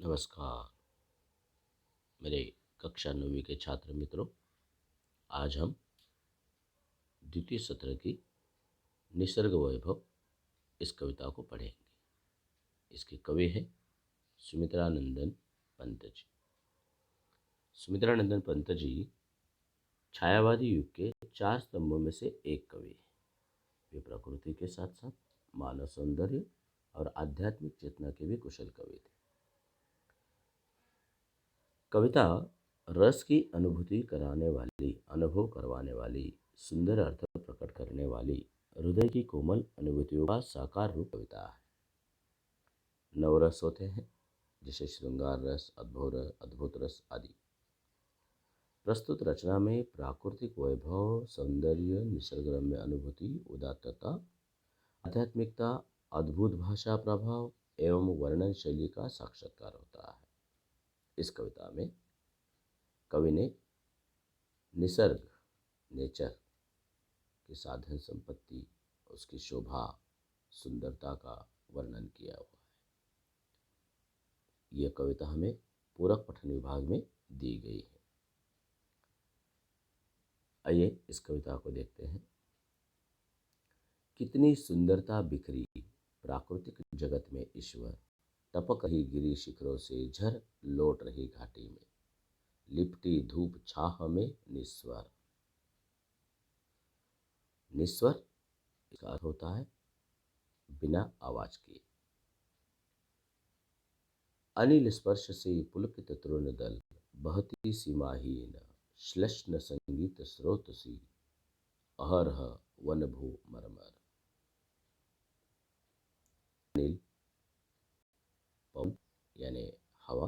नमस्कार मेरे कक्षा 9वीं के छात्र मित्रों। आज हम द्वितीय सत्र की निसर्ग वैभव इस कविता को पढ़ेंगे। इसके कवि हैं सुमित्रानंदन पंत जी। सुमित्रानंदन पंत जी छायावादी युग के 4 स्तंभों में से एक कवि हैं। वे प्रकृति के साथ साथ मानव सौंदर्य और आध्यात्मिक चेतना के भी कुशल कवि थे। कविता रस की अनुभूति कराने वाली, अनुभव करवाने वाली, सुंदर अर्थ प्रकट करने वाली, हृदय की कोमल अनुभूतियों का साकार रूप कविता है। 9 रस होते हैं, जैसे श्रृंगार रस, अद्भुत रस आदि। प्रस्तुत रचना में प्राकृतिक वैभव, सौंदर्य, निसर्गरम्य अनुभूति, उदात्तता, आध्यात्मिकता, अद्भुत भाषा प्रभाव एवं वर्णन शैली का साक्षात्कार होता है। इस कविता में कवि ने निसर्ग, नेचर की साधन संपत्ति, उसकी शोभा, सुंदरता का वर्णन किया हुआ है। यह कविता हमें पूरक पठन विभाग में दी गई है। आइए इस कविता को देखते हैं। कितनी सुंदरता बिखरी प्राकृतिक जगत में ईश्वर, टपक रही गिरी शिखरों से झर लौट रही घाटी में, लिपटी धूप छाह में निस्वर। निस्वर इसका अर्थ होता है बिना आवाज के। अनिल स्पर्श से पुलकित तरुण दल, बहती सीमाहीन श्लष्ण संगीत स्रोत सी, अहरह वन भू मरमर। अनिल पवन यानी हवा,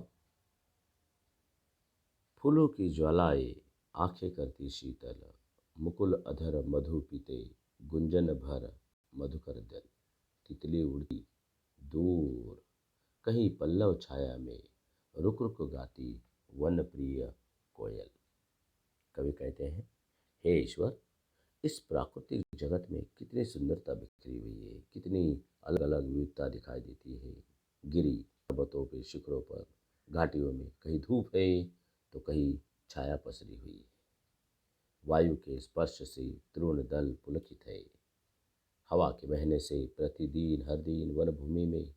फूलों की ज्वालाएं आंखें करती शीतल, मुकुल अधर मधु पीते गुंजन भर मधुकर दल, तितली उड़ती दूर कहीं पल्लव छाया में, रुक रुक गाती वन प्रिय कोयल। कवि कहते हैं, हे ईश्वर, इस प्राकृतिक जगत में कितनी सुंदरता बिखरी हुई है, कितनी अलग अलग विविधता दिखाई देती है। गिरी पर्वतों पे, शिखरों पर, घाटियों में कहीं धूप है तो कहीं छाया पसरी हुई है। वायु के स्पर्श से तृण दल पुलकित है। हवा के बहने से प्रतिदिन हर दिन वन भूमि में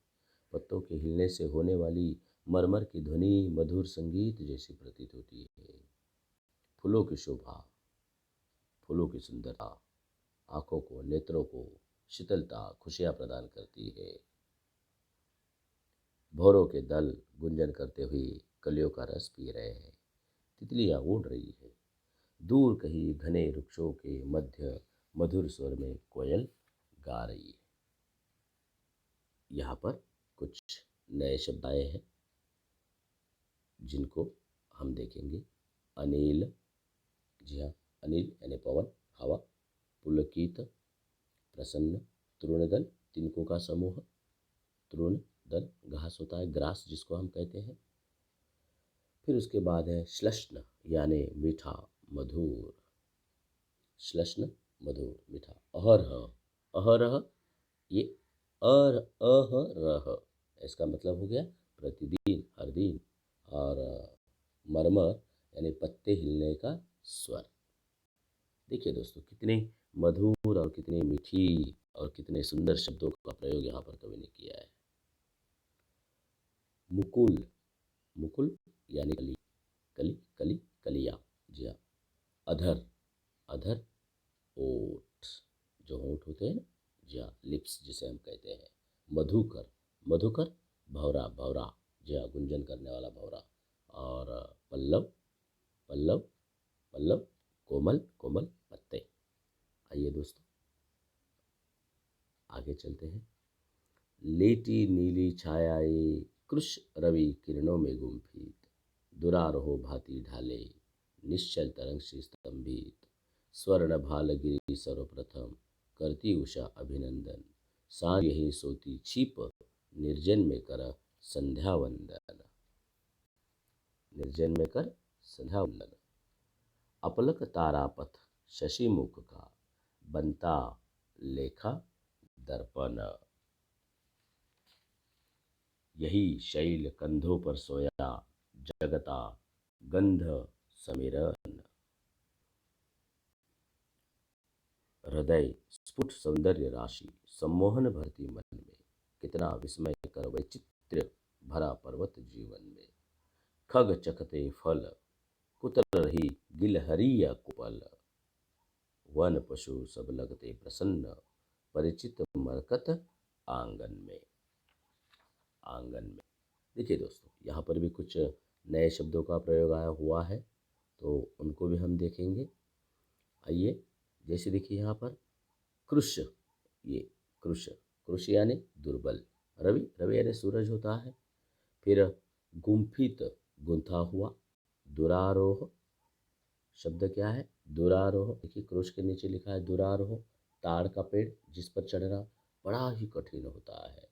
पत्तों के हिलने से होने वाली मरमर की ध्वनि मधुर संगीत जैसी प्रतीत होती है। फूलों की शोभा, फूलों की सुंदरता आंखों को, नेत्रों को शीतलता, खुशियां प्रदान करती है। भौरों के दल गुंजन करते हुए कलियों का रस पी रहे हैं। तितलियां उड़ रही है। दूर कहीं घने वृक्षों के मध्य मधुर स्वर में कोयल गा रही है। यहाँ पर कुछ नए शब्द आए हैं जिनको हम देखेंगे। अनिल, जी हाँ, अनिल यानी पवन, हवा, पुलकित प्रसन्न, तृणदल तिनकों का समूह, तृण दल घास होता है, ग्रास जिसको हम कहते हैं। फिर उसके बाद है श्लष्ण यानी मीठा, मधुर, श्लष्ण मधुर मीठा। अहरह, अहरह ये अहरह इसका मतलब हो गया प्रतिदिन, हर दिन। और मरमर यानी पत्ते हिलने का स्वर। देखिए दोस्तों, कितने मधुर और कितनी मीठी और कितने सुंदर शब्दों का प्रयोग यहाँ पर कवि ने किया है। मुकुल, मुकुल यानी कली, कली कली कलिया, जी हाँ। अधर, अधर ओठ, जो होंठ होते हैं ना, जी हाँ, लिप्स जिसे हम कहते हैं। मधुकर, मधुकर भौरा, भौरा, जी हाँ, गुंजन करने वाला भौरा। और पल्लव, पल्लव, पल्लव कोमल, कोमल पत्ते। आइए दोस्तों आगे चलते हैं। लेटी नीली छायाए कृश रवि किरणों में गुम्फित, दुरारोह भांति ढाले निश्चल तरंग से स्तंभित, स्वर्ण भाल गिरी सर्वप्रथम करती उषा अभिनंदन, सांझ यही सोती छिप निर्जन में कर संध्या वंदन, निर्जन में कर संध्या वंदन। अपलक तारापथ शशि मुख का, बनता लेखा दर्पण। यही शैल कंधों पर सोया, जगता गंध समीरन। हृदय स्फुट सौंदर्य राशि, सम्मोहन भरती मन में, कितना विस्मय कर वैचित्र्य भरा पर्वत जीवन में। खग चखते फल, कुतर रही गिलहरिया कुपल, वन पशु सब लगते प्रसन्न, परिचित मरकत आंगन में। आंगन में देखिए दोस्तों, यहाँ पर भी कुछ नए शब्दों का प्रयोग आया हुआ है, तो उनको भी हम देखेंगे। आइए, जैसे देखिए यहाँ पर कृश, ये कृश, कृश यानी दुर्बल। रवि, रवि यानी सूरज होता है। फिर गुम्फित, गुंथा हुआ। दुरारोह, शब्द क्या है? दुरारोह। देखिए क्रोश के नीचे लिखा है दुरारोह, ताड़ का पेड़ जिस पर चढ़ना बड़ा ही कठिन होता है।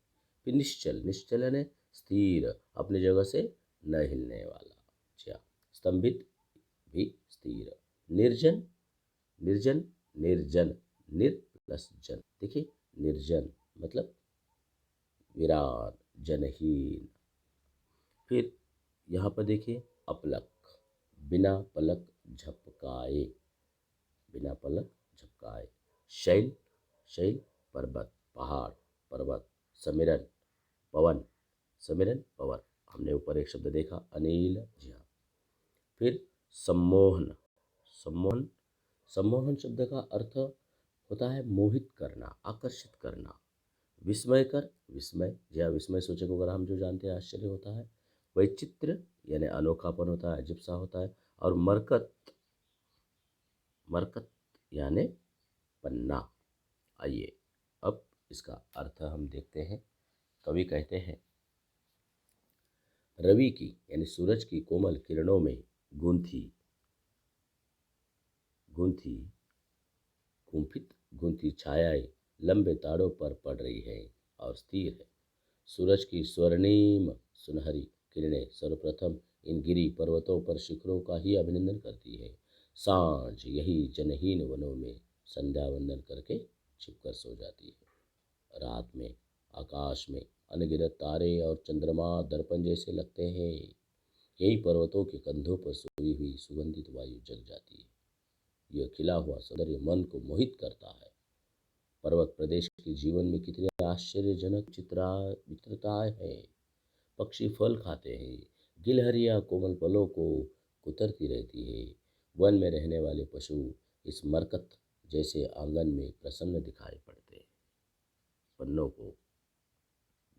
फिर निश्चल, निश्चल यानी स्थिर, अपनी जगह से न हिलने वाला। अच्छा, स्तंभित भी स्थिर। निर्जन, निर्जन, निर्जन, निर प्लस जन। देखिए निर्जन मतलब वीरान, जनहीन। फिर यहाँ पर देखिए अपलक, बिना पलक झपकाए, बिना पलक झपकाए। शैल, शैल पर्वत, पहाड़, पर्वत। समिरन, पवन, समिरन पवन। हमने ऊपर एक शब्द देखा अनिल, जी हाँ। फिर सम्मोहन, सम्मोहन, सम्मोहन शब्द का अर्थ होता है मोहित करना, आकर्षित करना। विस्मय कर, विस्मय, जी हाँ, विस्मय सूचक वगैरह हम जो जानते हैं, आश्चर्य होता है। वैचित्र यानी अनोखापन होता है, अजब सा होता है। और मरकत, मरकत यानी पन्ना। आइए अब इसका अर्थ हम देखते हैं। कवि कहते हैं, रवि की यानी सूरज की कोमल किरणों में गूंथी, गूंथी, गुंफित, गूंथी छायाएं लंबे तारों पर पड़ रही है और स्थिर है। सूरज की स्वर्णिम सुनहरी किरणें सर्वप्रथम इन गिरी पर्वतों पर शिखरों का ही अभिनंदन करती है। सांझ यही जनहीन वनों में संध्या वंदन करके छिपकर सो जाती है। रात में आकाश में अनगिनत तारे और चंद्रमा दर्पण जैसे लगते हैं। यही पर्वतों के कंधों पर सोई हुई सुगंधित वायु जग जाती है। यह खिला हुआ सौंदर्य मन को मोहित करता है। पर्वत प्रदेश के जीवन में कितनी आश्चर्यजनक विचित्रताएं हैं। पक्षी फल खाते हैं, गिलहरियां कोमल फलों को कुतरती रहती है। वन में रहने वाले पशु इस मरकत जैसे आंगन में प्रसन्न दिखाई पड़ते हैं। पन्नों को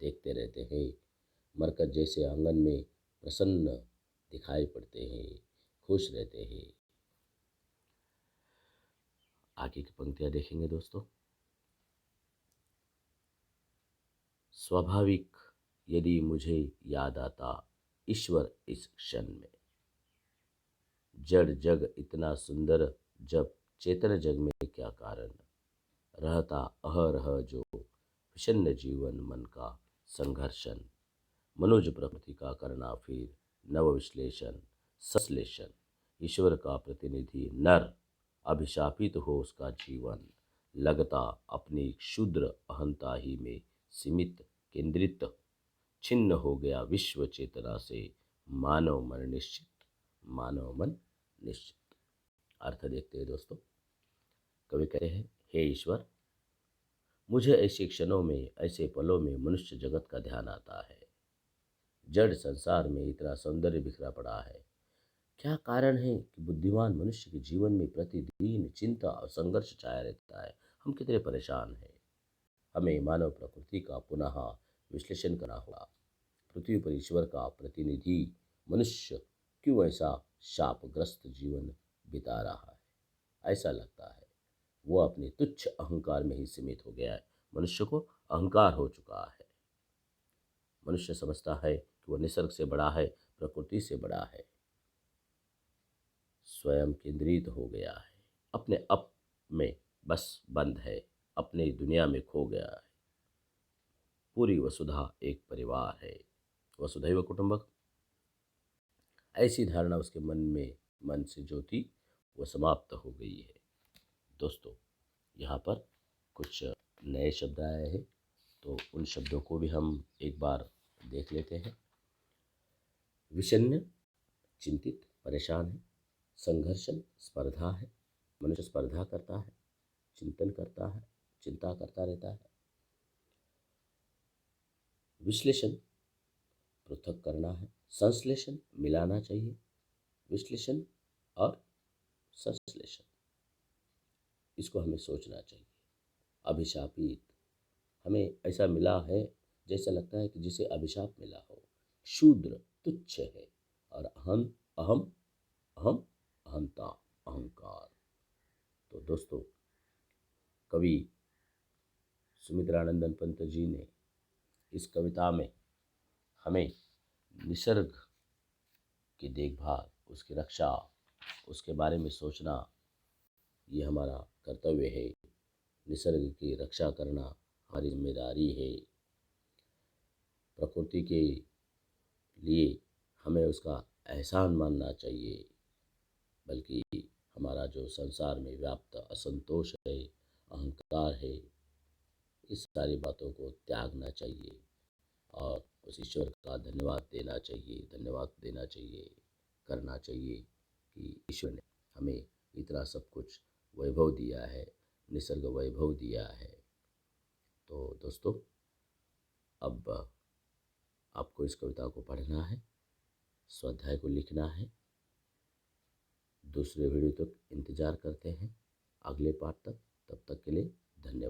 देखते रहते हैं, मरकत जैसे आंगन में प्रसन्न दिखाई पड़ते हैं, खुश रहते हैं। आगे की पंक्तियां देखेंगे दोस्तों। स्वाभाविक यदि मुझे याद आता ईश्वर इस क्षण में, जड़ जग इतना सुंदर जब चेतन जग में क्या कारण, रहता अहरह जो विषन्न जीवन मन का संघर्षण, मनुज प्रकृति का करना फिर नव विश्लेषण संश्लेषण, ईश्वर का प्रतिनिधि नर अभिशापित हो उसका जीवन, लगता अपनी क्षुद्र अहंता ही में सीमित केंद्रित, छिन्न हो गया विश्व चेतना से मानव मन निश्चित, मानव मन निश्चित। अर्थ देखते हैं दोस्तों। कवि कहते हैं, हे ईश्वर, मुझे ऐसे क्षणों में, ऐसे पलों में मनुष्य जगत का ध्यान आता है। जड़ संसार में इतना सौंदर्य बिखरा पड़ा है। क्या कारण है कि बुद्धिमान मनुष्य के जीवन में प्रतिदिन चिंता और संघर्ष छाया रहता है। हम कितने परेशान हैं। हमें मानव प्रकृति का पुनः विश्लेषण करना होगा। पृथ्वी पर ईश्वर का प्रतिनिधि मनुष्य क्यों ऐसा शापग्रस्त जीवन बिता रहा है। ऐसा लगता है वो अपने तुच्छ अहंकार में ही सीमित हो गया है। मनुष्य को अहंकार हो चुका है। मनुष्य समझता है कि वह निसर्ग से बड़ा है, प्रकृति से बड़ा है। स्वयं केंद्रित हो गया है, अपने अप में बस बंद है, अपनी दुनिया में खो गया है। पूरी वसुधा एक परिवार है, वसुधैव कुटुंबक। ऐसी धारणा उसके मन से जो थी वो समाप्त हो गई है। दोस्तों, यहाँ पर कुछ नए शब्द आए हैं, तो उन शब्दों को भी हम एक बार देख लेते हैं। विषण्ण चिंतित परेशान है। संघर्षण स्पर्धा है। मनुष्य स्पर्धा करता है, चिंतन करता है, चिंता करता रहता है। विश्लेषण पृथक करना है। संश्लेषण मिलाना चाहिए। विश्लेषण और संश्लेषण, इसको हमें सोचना चाहिए। अभिशापित, हमें ऐसा मिला है जैसा लगता है कि जिसे अभिशाप मिला हो। शूद्र तुच्छ है। और अहम अहम अहम अहंता अहंकार। तो दोस्तों, कवि सुमित्रानंदन पंत जी ने इस कविता में हमें निसर्ग की देखभाल, उसकी रक्षा, उसके बारे में सोचना, ये हमारा कर्तव्य है। निसर्ग की रक्षा करना हमारी जिम्मेदारी है। प्रकृति के लिए हमें उसका एहसान मानना चाहिए, बल्कि हमारा जो संसार में व्याप्त असंतोष है, अहंकार है, इस सारी बातों को त्यागना चाहिए और उस ईश्वर का धन्यवाद देना चाहिए, करना चाहिए कि ईश्वर ने हमें इतना सब कुछ वैभव दिया है, निसर्ग वैभव दिया है। तो दोस्तों, अब आपको इस कविता को पढ़ना है, स्वाध्याय को लिखना है। दूसरे वीडियो तक इंतज़ार करते हैं, अगले पाठ तक। तब तक के लिए धन्यवाद।